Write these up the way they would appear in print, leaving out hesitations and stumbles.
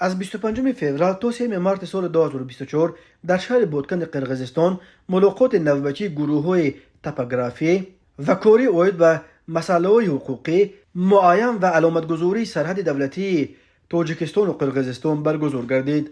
از 25 فوریه تا 3 مارس سال 2024 در شهر بادکن قرقیزستان ملاقات نوبتی گروه‌های توپوگرافی و کاری اوید به مسائل حقوقی معین و علامتگذاری سرحد دولتی تاجیکستان و قرقیزستان برگزار گردید.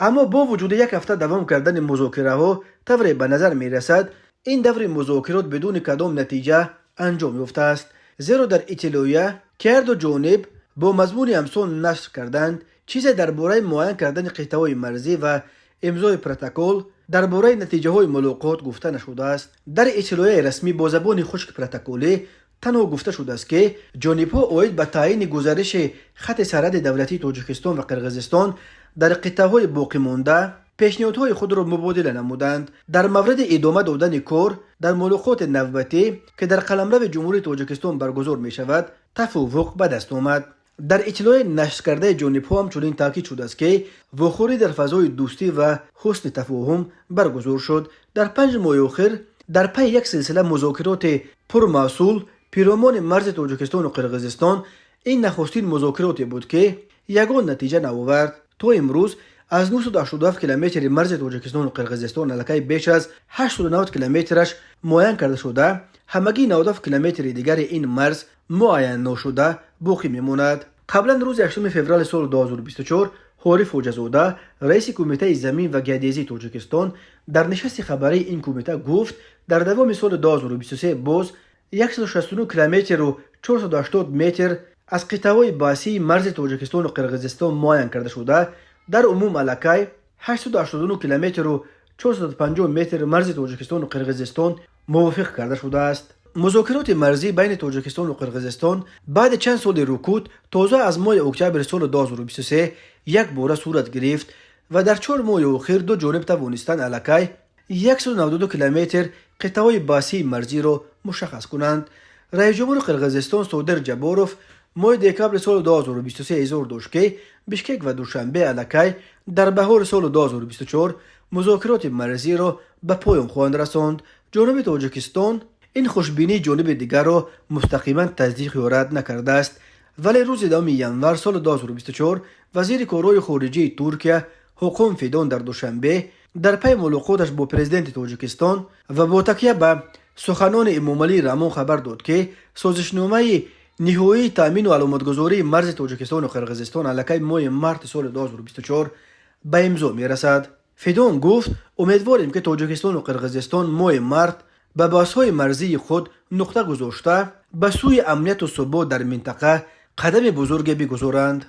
اما با وجود یک هفته دوام کردن مذاکره ها طوری به نظر می رسد این دور مذاکرات بدون کدام نتیجه انجام یافته است، زیرا در اطلاعیه که هر دو جانب با مضمون همسان نشر کردند چیزی درباره معین کردن قطعه‌های مرزی و امضای پروتکل درباره نتیجه های ملاقات گفته نشده است. در اطلاعیه رسمی با زبان خشک پروتکلی تنها گفته شده است که جانب‌ها اوید به تعیین گزارش خط سرحد دولتی تاجیکستان و قرقیزستان در قطعه‌های باقی مانده پیشنهادهای خود را مبادله نمودند. در مورد ادامه دادن کار در ملاقات نوبتی که در قلمرو جمهوری تاجیکستان برگزار می شود توافق به دست آمد. در اطلاع نشر کرده جانب‌ها همچنین تاکید شده است که واخوری در فضای دوستی و حسن تفاهم برگزار شد. در 5 ماه اخیر در پی یک سلسله مذاکرات پرمحصول پیرامون مرز تاجیکستان و قرقیزستان این نخستین مذاکراتی بود که یگان نتیجه نآورد. تا امروز از 987 کیلومتر مرز تاجیکستان و قرقیزستان الکی بیش از 890 کیلومترش معین کرده شده، همگی 97 کیلومتر دیگر این مرز معین نشده باقی میماند. قبلا روز 8 فوریه سال 2024 عارف خوجازاده رئیس کمیته زمین و گردیزی تاجیکستان در نشست خبری این کمیته گفت در دوام سال 2023 باز 169 کیلومتر و 480 متر از قطعه‌های باسی مرز تاجیکستان و قرقیزستان معین کرده شده. در عموم الکی 889 کیلومتر و 450 متر مرز تاجیکستان و قرقیزستان موافق کرده شده است. مذاکرات مرزی بین تاجیکستان و قرقیزستان بعد چند سال رکود تازه از ماه اکتبر سال 2023 یک باره صورت گرفت و در 4 ماه اخیر دو جانب توانستند الکی 192 کیلومتر قطعه‌های باسی مرزی را مشخص کنند. رئیس جمهور قرقیزستان صادر جباروف ماه دکبر سال 2023 اظهار داشت که بشکک و دوشنبه الکی در بهار سال 2024 مذاکرات مرزی را به پایان خواهند رساند. جانب تاجیکستان این خوشبینی جانب دیگر را مستقیما تصدیق یا رد نکرده است، ولی روز 2 ژانویه سال 2024 وزیر کارهای خارجه ترکیه حکم فیدان در دوشنبه در پی ملاقاتش با پرزیدنت تاجیکستان و با تکیه به سخنان امامعلی رحمان خبر داد که سازشنامه نهایی تامین و علامتگذاری مرز تاجیکستان و قرقیزستان الکی ماه مارس سال 2024 به امضا میرسد. فیدان گفت امیدواریم که تاجیکستان و قرقیزستان ماه مارس به بحث‌های مرزی خود نقطه گذاشته به سوی امنیت و ثبات در منطقه قدم بزرگی بگذارند.